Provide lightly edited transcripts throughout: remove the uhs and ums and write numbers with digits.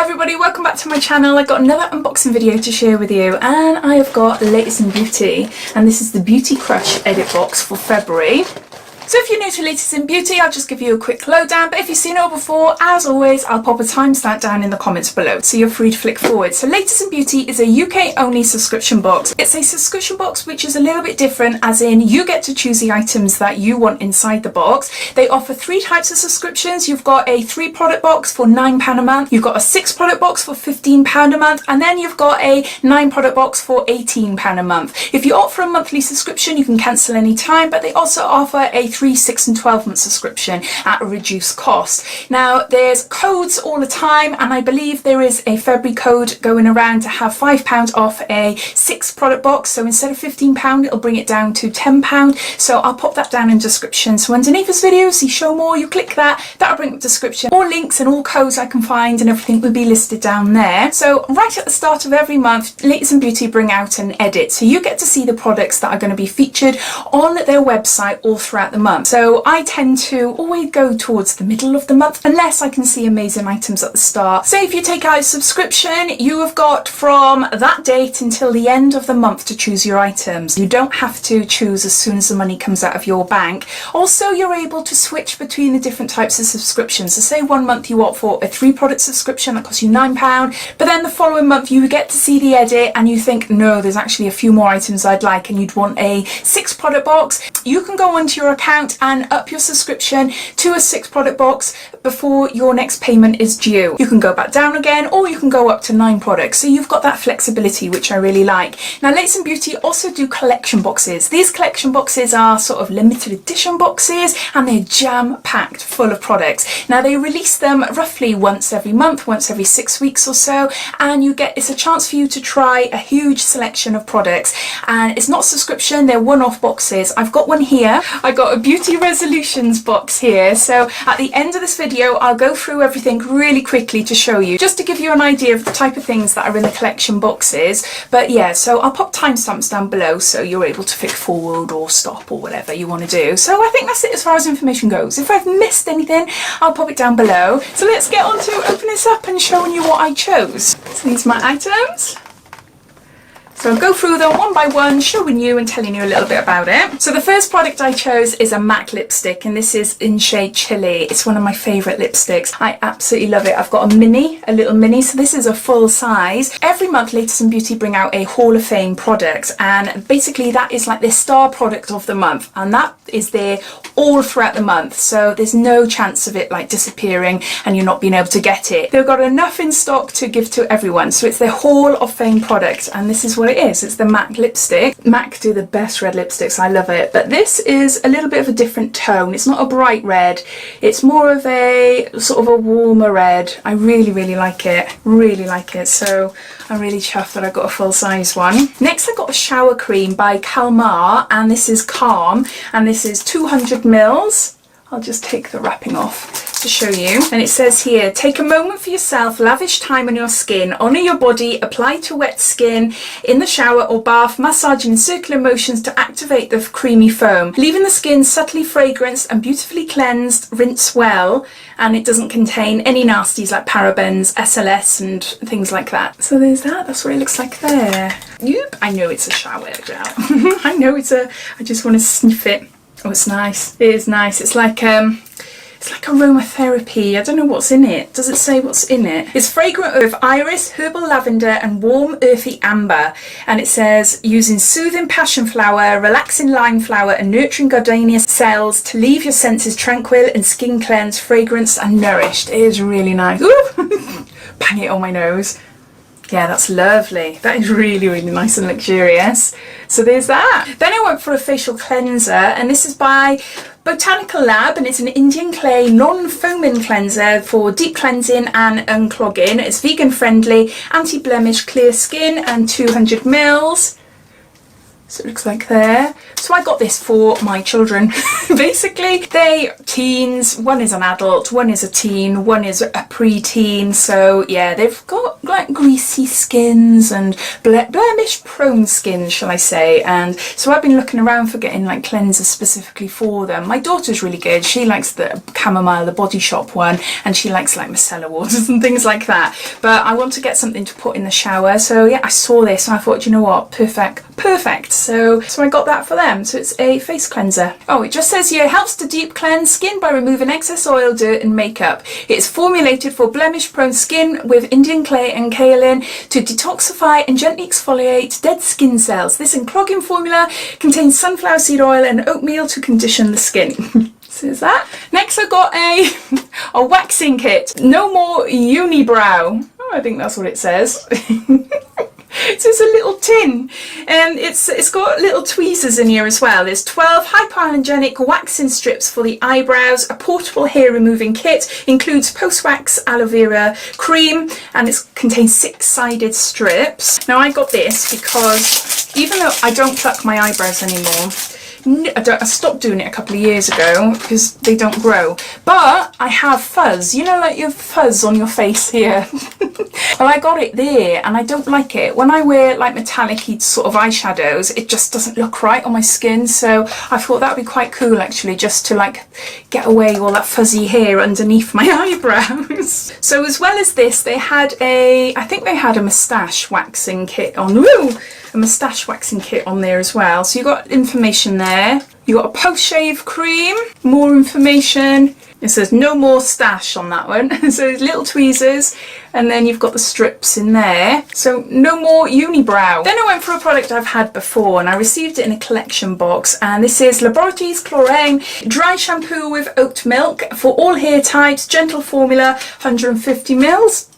Hi everybody, welcome back to my channel. I've got another unboxing video to share with you, and I have got Latest in Beauty, and this is the Beauty Crush edit box for February. So if you're new to Latest in Beauty, I'll just give you a quick lowdown, but if you've seen it all before, as always, I'll pop a timestamp down in the comments below, so you're free to flick forward. So Latest in Beauty is a UK only subscription box. It's a subscription box which is a little bit different, as in you get to choose the items that you want inside the box. They offer 3 types of subscriptions. You've got a 3 product box for £9 a month, you've got a 6 product box for £15 a month, and then you've got a 9 product box for £18 a month. If you opt for a monthly subscription, you can cancel any time, but they also offer a 3, 6 and 12 month subscription at a reduced cost. Now there's codes all the time, and I believe there is a February code going around to have £5 off a 6 product box, so instead of £15 it'll bring it down to £10. So I'll pop that down in the description. So underneath this video, see show more, you click that, that'll bring up the description. All links and all codes I can find and everything will be listed down there. So right at the start of every month, Latest in Beauty bring out an edit, so you get to see the products that are going to be featured on their website all throughout the month. So I tend to always go towards the middle of the month unless I can see amazing items at the start. So if you take out a subscription, you have got from that date until the end of the month to choose your items. You don't have to choose as soon as the money comes out of your bank. Also, you're able to switch between the different types of subscriptions. So say one month you opt for a 3 product subscription that costs you £9, but then the following month you get to see the edit and you think, no, there's actually a few more items I'd like, and you'd want a 6 product box. You can go onto your account and up your subscription to a 6 product box before your next payment is due. You can go back down again, or you can go up to 9 products. So you've got that flexibility, which I really like. Now Latest in Beauty also do collection boxes. These collection boxes are sort of limited edition boxes, and they're jam packed full of products. Now they release them roughly once every month, once every 6 weeks or so, and it's a chance for you to try a huge selection of products. And it's not subscription, they're one-off boxes. I've got one here. I got a beauty resolutions box here, so at the end of this video I'll go through everything really quickly to show you, just to give you an idea of the type of things that are in the collection boxes. But yeah, so I'll pop timestamps down below so you're able to flick forward or stop or whatever you want to do. So I think that's it as far as information goes. If I've missed anything, I'll pop it down below. So let's get on to opening this up and showing you what I chose. So these are my items. So I'll go through them one by one, showing you and telling you a little bit about it. So the first product I chose is a MAC lipstick, and this is in shade Chili. It's one of my favourite lipsticks. I absolutely love it. I've got a little mini, so this is a full size. Every month Latest in Beauty bring out a Hall of Fame product, and basically that is like their star product of the month, and that is there all throughout the month. So there's no chance of it like disappearing and you're not being able to get it. They've got enough in stock to give to everyone. So it's their Hall of Fame product, and this is what it is. It's the MAC lipstick. MAC do the best red lipsticks. I love it. But this is a little bit of a different tone. It's not a bright red. It's more of a sort of a warmer red. I really, really like it. Really like it. So I'm really chuffed that I got a full size one. Next I got a shower cream by Calmar, and this is Calm, and this is 200 mils. I'll just take the wrapping off to show you. And it says here, take a moment for yourself, lavish time on your skin, honour your body, apply to wet skin in the shower or bath, massaging in circular motions to activate the creamy foam, leaving the skin subtly fragranced and beautifully cleansed. Rinse well, and it doesn't contain any nasties like parabens, SLS and things like that. So there's that. That's what it looks like there. Yep, I know it's a shower gel. I know I just want to sniff it. Oh, it's nice. It is nice. It's like aromatherapy. I don't know what's in it. Does it say what's in it? It's fragrant of iris, herbal lavender and warm earthy amber. And it says, using soothing passion flower, relaxing lime flower and nurturing gardenia cells to leave your senses tranquil and skin cleansed, fragranced and nourished. It is really nice. Ooh. Bang it on my nose. Yeah, that's lovely. That is really, really nice and luxurious. So there's that. Then I went for a facial cleanser, and this is by Botanical Lab, and it's an Indian clay non-foaming cleanser for deep cleansing and unclogging. It's vegan friendly, anti-blemish, clear skin, and 200 mils. So it looks like there. So I got this for my children. Basically, they teens. One is an adult, one is a teen, one is a pre-teen. So yeah, they've got like greasy skins and blemish prone skins, shall I say. And so I've been looking around for getting like cleansers specifically for them. My daughter's really good. She likes the chamomile, the Body Shop one, and she likes like micellar waters and things like that. But I want to get something to put in the shower. So yeah, I saw this and I thought, you know what, perfect. So I got that for them. So it's a face cleanser. Oh, it just says here, helps to deep cleanse skin by removing excess oil, dirt and makeup. It's formulated for blemish prone skin with Indian clay and kaolin to detoxify and gently exfoliate dead skin cells. This unclogging formula contains sunflower seed oil and oatmeal to condition the skin. So there's that. Next I got a waxing kit. No more unibrow. Oh, I think that's what it says. So it's a little tin, and it's got little tweezers in here as well. There's 12 hypoallergenic waxing strips for the eyebrows. A portable hair removing kit includes post-wax aloe vera cream, and it contains 6-sided strips. Now I got this because even though I don't pluck my eyebrows anymore, I stopped doing it a couple of years ago because they don't grow, but I have fuzz, you know, like your fuzz on your face here. Well, I got it there and I don't like it. When I wear like metallic-y sort of eyeshadows, it just doesn't look right on my skin, so I thought that would be quite cool actually, just to like get away all that fuzzy hair underneath my eyebrows. So as well as this, they had I think they had a moustache waxing kit on. Woo! A moustache waxing kit on there as well. So you got information there. You got a post-shave cream, more information. It says no more stash on that one. So there's little tweezers, and then you've got the strips in there. So no more unibrow. Then I went for a product I've had before, and I received it in a collection box, and this is Laboratories Chlorine Dry Shampoo with Oat Milk for all hair types, gentle formula, 150 mils.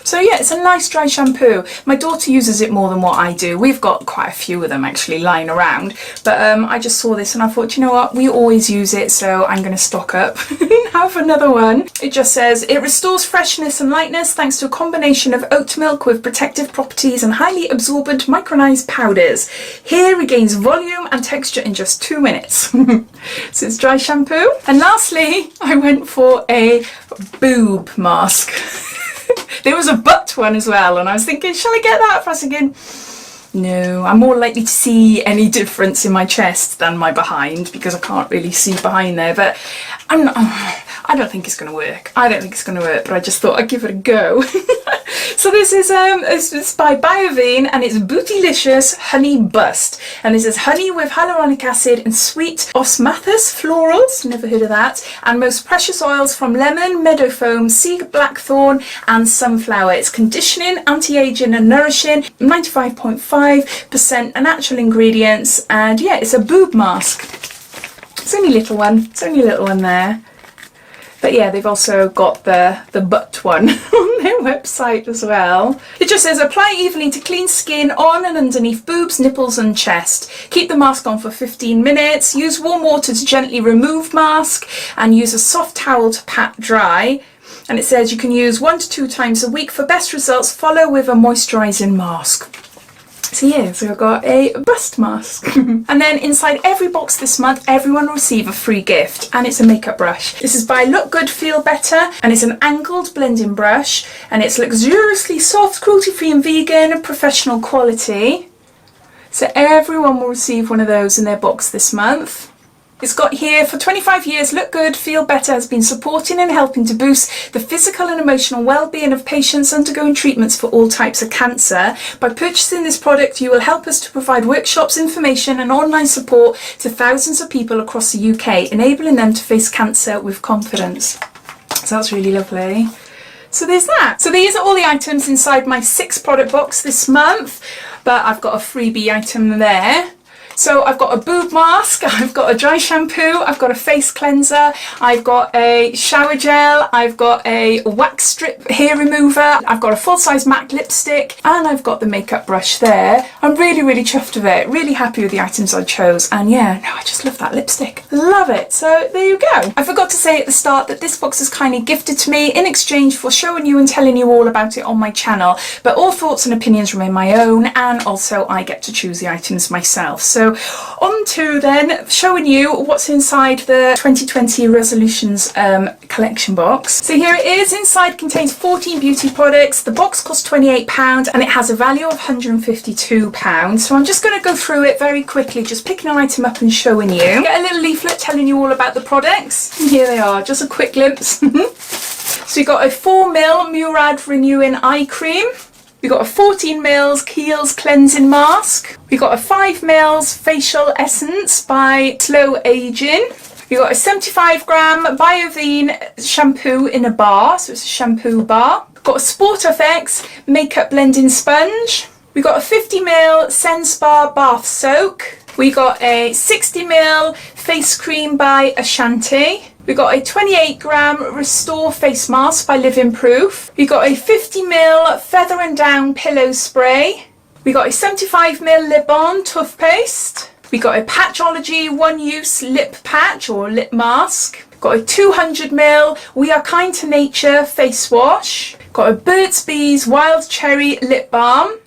So yeah, it's a nice dry shampoo. My daughter uses it more than what I do. We've got quite a few of them actually lying around, but I just saw this and I thought, you know what, we always use it, so I'm going to stock up and have another one. It just says, it restores freshness and lightness thanks to a combination of oat milk with protective properties and highly absorbent micronized powders. Hair regains volume and texture in just 2 minutes. So it's dry shampoo. And lastly, I went for a boob mask. There was a butt one as well, and I was thinking, shall I get that? I was thinking, no, I'm more likely to see any difference in my chest than my behind, because I can't really see behind there, but I don't think it's going to work. I don't think it's going to work, but I just thought I'd give it a go. So this is it's by Biovine, and it's Bootylicious Honey Bust, and this is honey with hyaluronic acid and sweet osmanthus florals, never heard of that, and most precious oils from lemon, meadow foam, sea blackthorn and sunflower. It's conditioning, anti-aging and nourishing, 95.5% natural ingredients, and yeah, it's a boob mask. It's only a little one. It's only a little one there. But yeah, they've also got the butt one on their website as well. It just says, apply evenly to clean skin on and underneath boobs, nipples and chest. Keep the mask on for 15 minutes. Use warm water to gently remove mask, and use a soft towel to pat dry. And it says you can use 1 to 2 times a week for best results. Follow with a moisturising mask. So yeah, so I've got a bust mask. And then inside every box this month, everyone will receive a free gift, and it's a makeup brush. This is by Look Good Feel Better, and it's an angled blending brush, and it's luxuriously soft, cruelty-free and vegan, professional quality. So everyone will receive one of those in their box this month. It's got here, for 25 years, Look Good Feel Better has been supporting and helping to boost the physical and emotional well-being of patients undergoing treatments for all types of cancer. By purchasing this product, you will help us to provide workshops, information and online support to thousands of people across the UK, enabling them to face cancer with confidence. So that's really lovely. So there's that. So these are all the items inside my 6 product box this month, but I've got a freebie item there. So I've got a boob mask, I've got a dry shampoo, I've got a face cleanser, I've got a shower gel, I've got a wax strip hair remover, I've got a full-size MAC lipstick, and I've got the makeup brush there. I'm really, really chuffed with it, really happy with the items I chose, and yeah, no, I just love that lipstick. Love it. So there you go. I forgot to say at the start that this box is kindly gifted to me in exchange for showing you and telling you all about it on my channel, but all thoughts and opinions remain my own, and also I get to choose the items myself. So So on to then showing you what's inside the 2020 resolutions collection box. So here it is. Inside contains 14 beauty products. The box costs £28 and it has a value of £152. So I'm just going to go through it very quickly, just picking an item up and showing you. Get a little leaflet telling you all about the products. And here they are, just a quick glimpse. So we got a 4ml Murad Renewing Eye Cream. We got a 14ml Kiehl's Cleansing Mask. We got a 5ml Facial Essence by Slow Aging. We got a 75g Biovine shampoo in a bar, so it's a shampoo bar. Got a Sport FX Makeup Blending Sponge. We got a 50ml Sense Bar Bath Soak. We got a 60ml Face Cream by Ashanti. We got a 28g Restore Face Mask by Living Proof. We got a 50ml Feather and Down Pillow Spray. We got a 75ml Lip Balm Toothpaste. We got a Patchology One Use Lip Patch or Lip Mask. Got a 200ml We Are Kind to Nature Face Wash. Got a Burt's Bees Wild Cherry Lip Balm.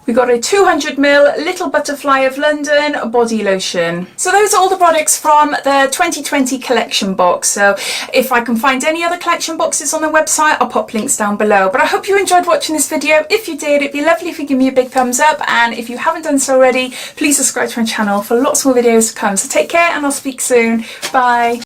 We got a 200ml Little Butterfly of London body lotion. So those are all the products from the 2020 collection box. So if I can find any other collection boxes on the website, I'll pop links down below. But I hope you enjoyed watching this video. If you did, it'd be lovely if you give me a big thumbs up. And if you haven't done so already, please subscribe to my channel for lots more videos to come. So take care and I'll speak soon. Bye.